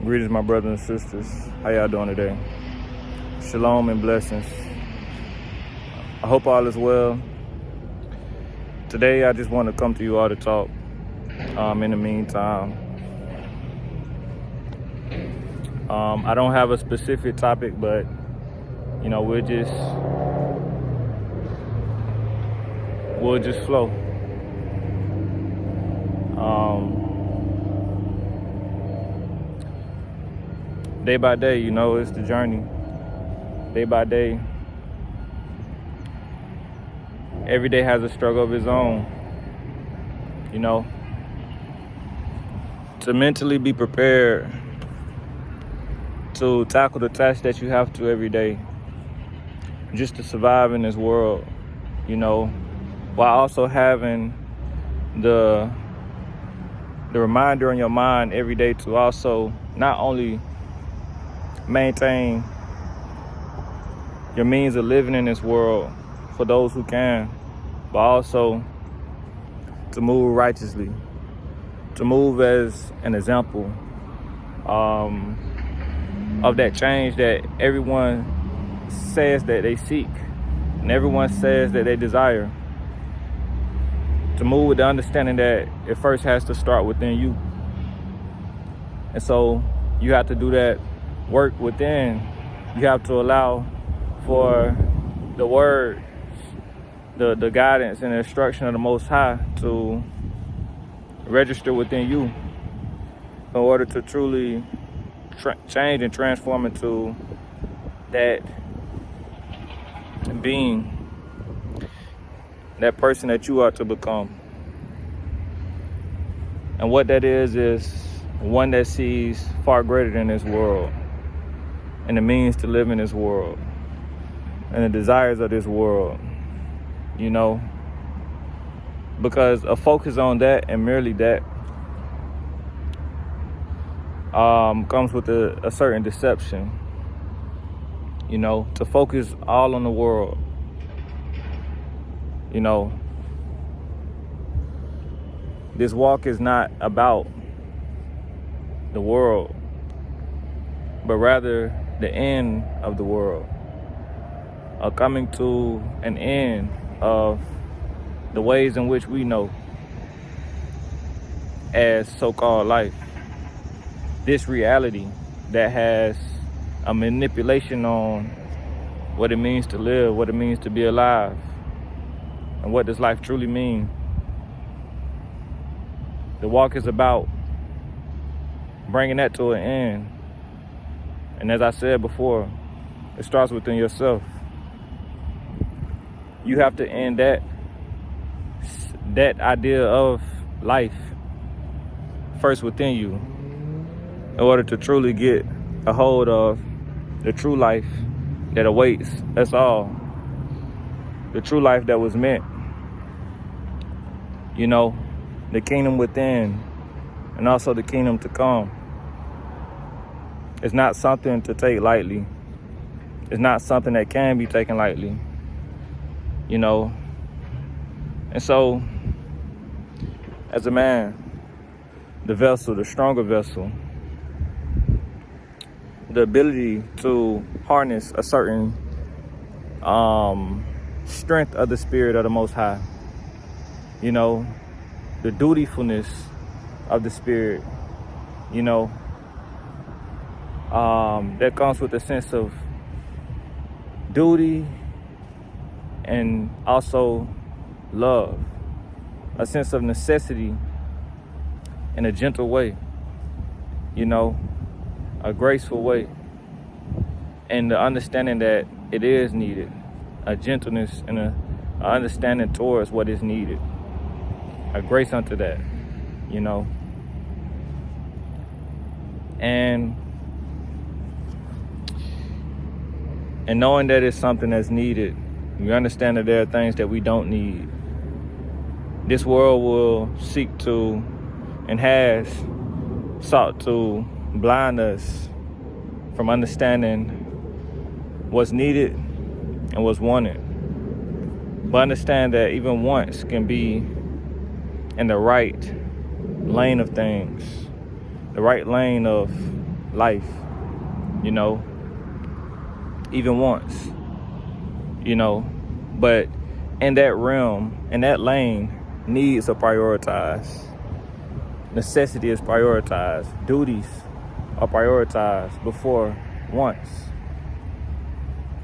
Greetings, my brothers and sisters. How y'all doing today? Shalom and blessings. I hope all is well. Today, I just want to come to you all to talk. In the meantime, I don't have a specific topic, but we'll just flow. Day by day, it's the journey. Day by day, every day has a struggle of its own. To mentally be prepared to tackle the tasks that you have to every day, just to survive in this world, while also having the reminder in your mind every day to also not only maintain your means of living in this world for those who can, but also to move righteously, to move as an example of that change that everyone says that they seek and everyone says that they desire. To move with the understanding that it first has to start within you. And so you have to do that work within. You have to allow for the word, the guidance and the instruction of the Most High to register within you in order to truly change and transform into that being, that person that you are to become. And what that is one that sees far greater than this world and the means to live in this world and the desires of this world, because a focus on that and merely that comes with a certain deception, to focus all on the world. This walk is not about the world, but rather the end of the world, coming to an end of the ways in which we know as so-called life. This reality that has a manipulation on what it means to live, what it means to be alive, and what does life truly mean. The walk is about bringing that to an end. And as I said before, it starts within yourself. You have to end that idea of life first within you in order to truly get a hold of the true life that awaits us all. The true life that was meant, the kingdom within and also the kingdom to come. It's not something to take lightly. It's not something that can be taken lightly, And so, as a man, the vessel, the stronger vessel, the ability to harness a certain strength of the Spirit of the Most High, the dutifulness of the Spirit, that comes with a sense of duty and also love, a sense of necessity in a gentle way, a graceful way, and the understanding that it is needed, a gentleness and a understanding towards what is needed, a grace unto that, and knowing that it's something that's needed, you understand that there are things that we don't need. This world will seek to and has sought to blind us from understanding what's needed and what's wanted. But understand that even wants can be in the right lane of things, the right lane of life, you know, even once, you know. But in that realm, in that lane, needs are prioritized. Necessity is prioritized. Duties are prioritized before wants,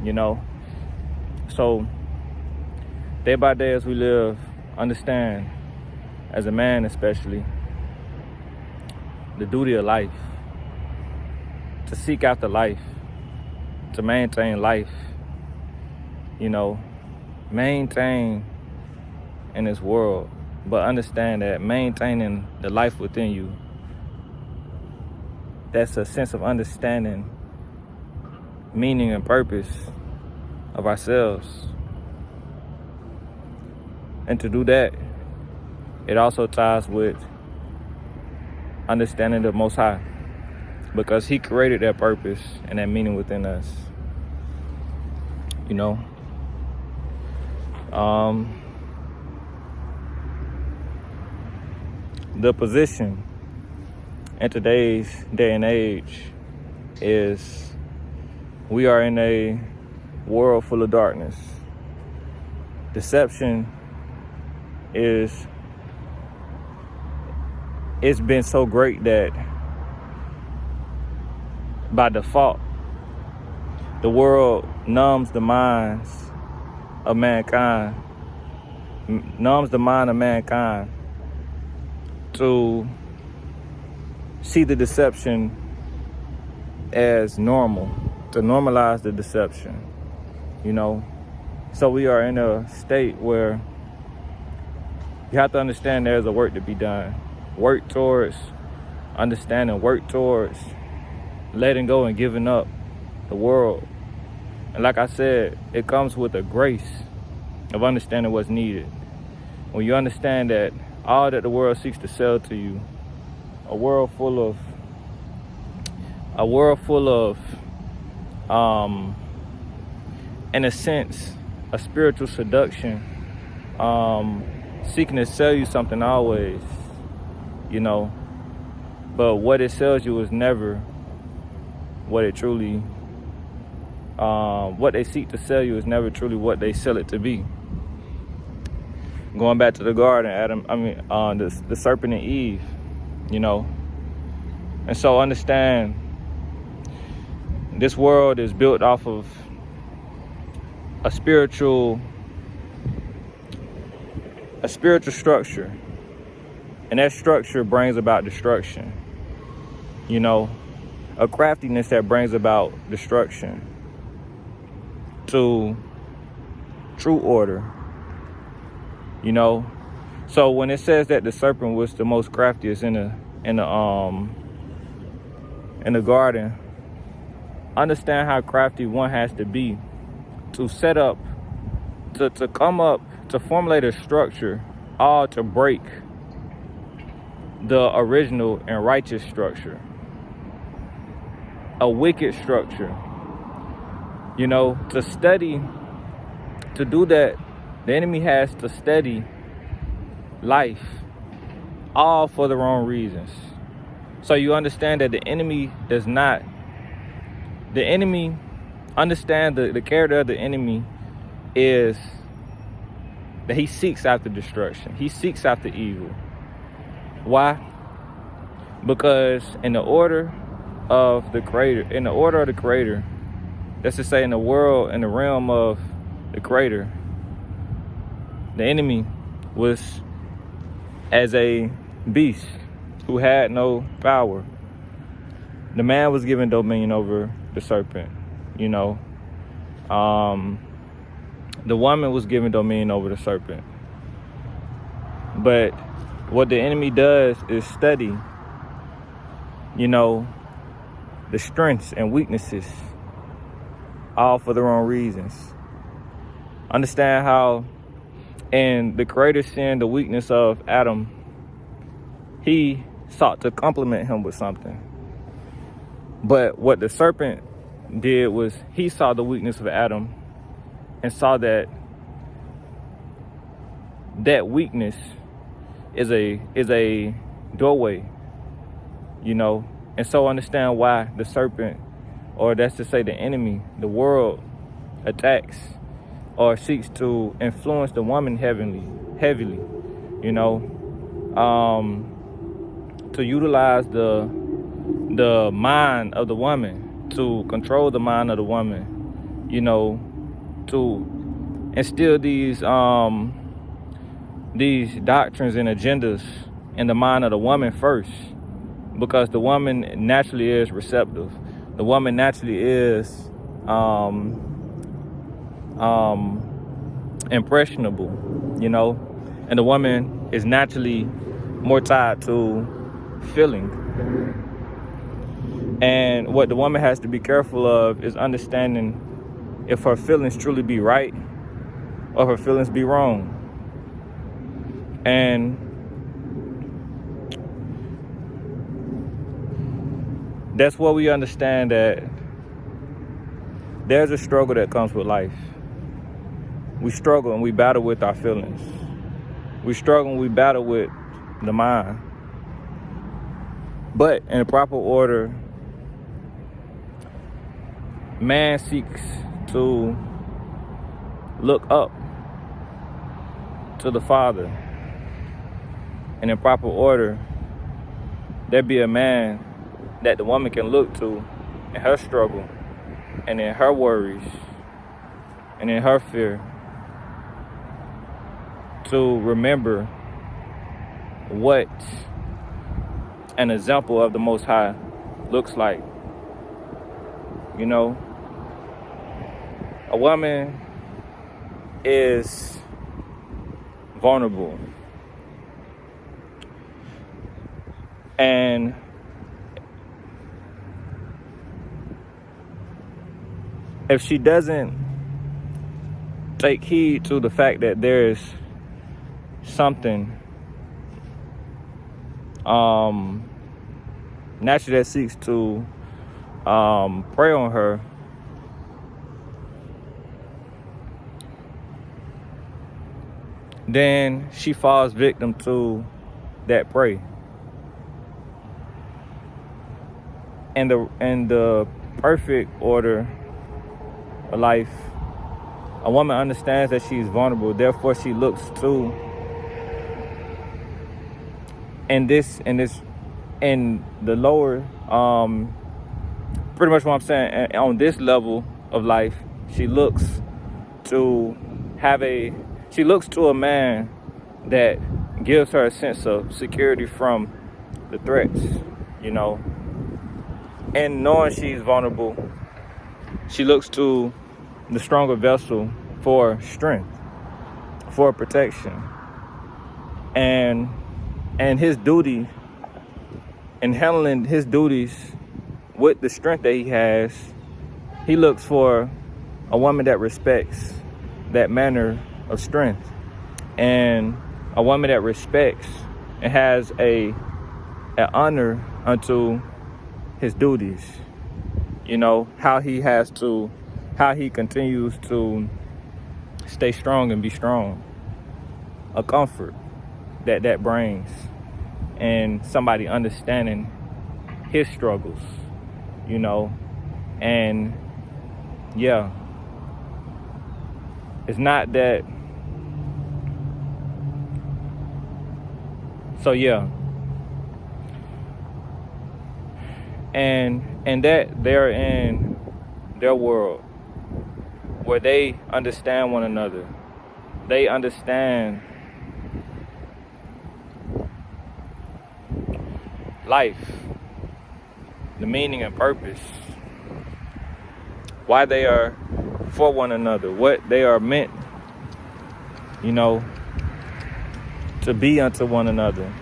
you know. So day by day as we live, understand, as a man especially, the duty of life, to seek after life, to maintain life, you know, maintain in this world, but understand that maintaining the life within you, that's a sense of understanding, meaning and purpose of ourselves. And to do that, it also ties with understanding the Most High, because He created that purpose and that meaning within us, you know. The position in today's day and age is we are in a world full of darkness. Deception it's been so great that by default, the world numbs the minds of mankind, to see the deception as normal, to normalize the deception, you know. So we are in a state where you have to understand there's a work to be done. Work towards understanding, work towards letting go and giving up the world. And like I said, it comes with a grace of understanding what's needed. When you understand that all that the world seeks to sell to you, a world full of in a sense, a spiritual seduction, seeking to sell you something always, you know, but what it sells you is never what it truly, what they seek to sell you is never truly what they sell it to be. Going back to the garden, the serpent and Eve, you know. And so understand, this world is built off of a spiritual structure. And that structure brings about destruction. You know, a craftiness that brings about destruction to true order. You know, so when it says that the serpent was the most craftiest in the garden, understand how crafty one has to be to set up, to come up, to formulate a structure, all to break the original and righteous structure, a wicked structure. You know, to study, to do that, the enemy has to study life, all for the wrong reasons. So you understand that the enemy understand the character of the enemy is that he seeks after destruction. He seeks after evil. Why? Because in the order of the Creator, that's to say in the world, in the realm of the Creator, the enemy was as a beast who had no power. The man was given dominion over the serpent, you know. The woman was given dominion over the serpent. But what the enemy does is study, you know, the strengths and weaknesses, all for the wrong reasons. Understand how in the Creator sin, the weakness of Adam, he sought to complement him with something. But what the serpent did was he saw the weakness of Adam and saw that weakness is a doorway, you know, And so understand why the serpent, or that's to say the enemy, the world, attacks or seeks to influence the woman heavily, you know, to utilize the mind of the woman, to control the mind of the woman, you know, to instill these doctrines and agendas in the mind of the woman first, because the woman naturally is receptive. The woman naturally is impressionable, you know, and the woman is naturally more tied to feeling. And what the woman has to be careful of is understanding if her feelings truly be right or her feelings be wrong. And that's what we understand, that there's a struggle that comes with life. We struggle and we battle with our feelings. We struggle and we battle with the mind. But in a proper order, man seeks to look up to the Father. And in proper order, there be a man that the woman can look to in her struggle and in her worries and in her fear, to remember what an example of the Most High looks like. You know, a woman is vulnerable. And if she doesn't take heed to the fact that there is something naturally that seeks to prey on her, then she falls victim to that prey. And the perfect order of life, a woman understands that she's vulnerable, therefore she looks to, in the lower, pretty much what I'm saying, on this level of life, she looks to a man that gives her a sense of security from the threats, you know. And knowing she's vulnerable, she looks to the stronger vessel for strength, for protection. And his duty, in handling his duties with the strength that he has, he looks for a woman that respects that manner of strength, and a woman that respects and has an honor unto his duties. You know, how he continues to stay strong and be strong. A comfort that brings, and somebody understanding his struggles, you know. And yeah, it's not that. So yeah, and that they're in their world where they understand one another. They understand life, the meaning and purpose, why they are for one another, what they are meant, you know, to be unto one another,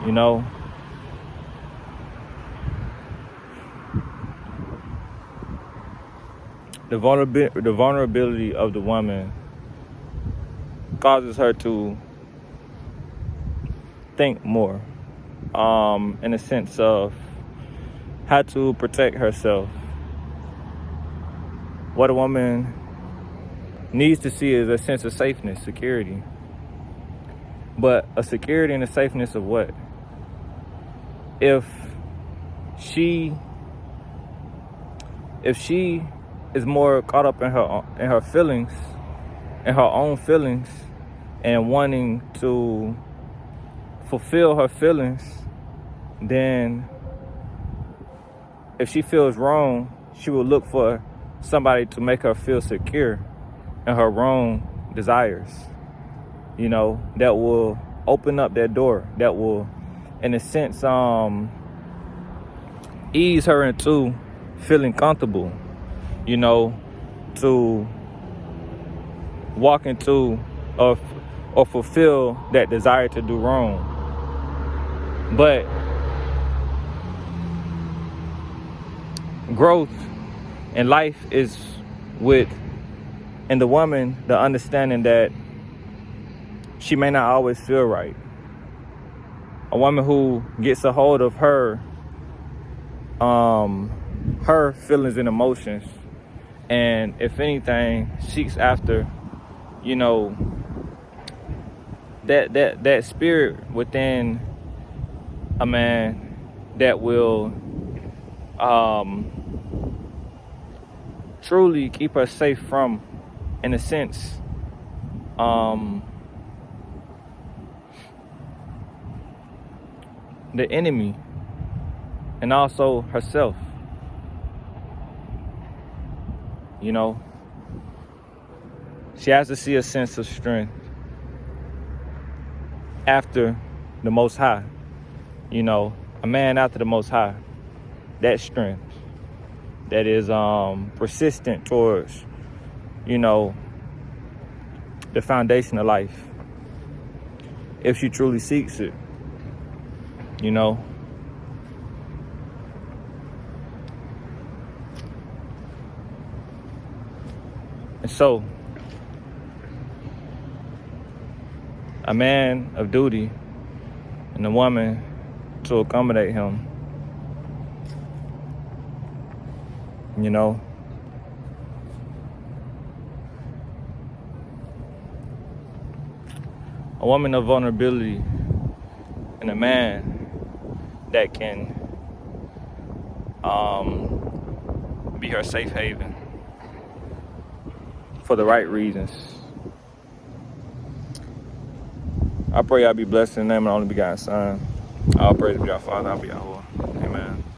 you know. The vulnerability of the woman causes her to think more, in a sense of how to protect herself. What a woman needs to see is a sense of safeness, security. But a security and a safeness of what? if she is more caught up in her feelings, in her own feelings, and wanting to fulfill her feelings, then if she feels wrong, she will look for somebody to make her feel secure in her wrong desires, that will open up that door, that will, in a sense, ease her into feeling comfortable, to walk into or fulfill that desire to do wrong. But growth in life is in the woman, the understanding that she may not always feel right. A woman who gets a hold of her feelings and emotions, and if anything, seeks after, that spirit within a man that will truly keep her safe from, in a sense, the enemy, and also herself. She has to see a sense of strength after the Most High. A man after the Most High. That strength that is persistent towards, the foundation of life. If she truly seeks it, And so, a man of duty and a woman to accommodate him, a woman of vulnerability and a man that can be her safe haven for the right reasons. I pray y'all be blessed in the name of the only begotten Son. All praise be our Father, I'll be our Lord. Amen.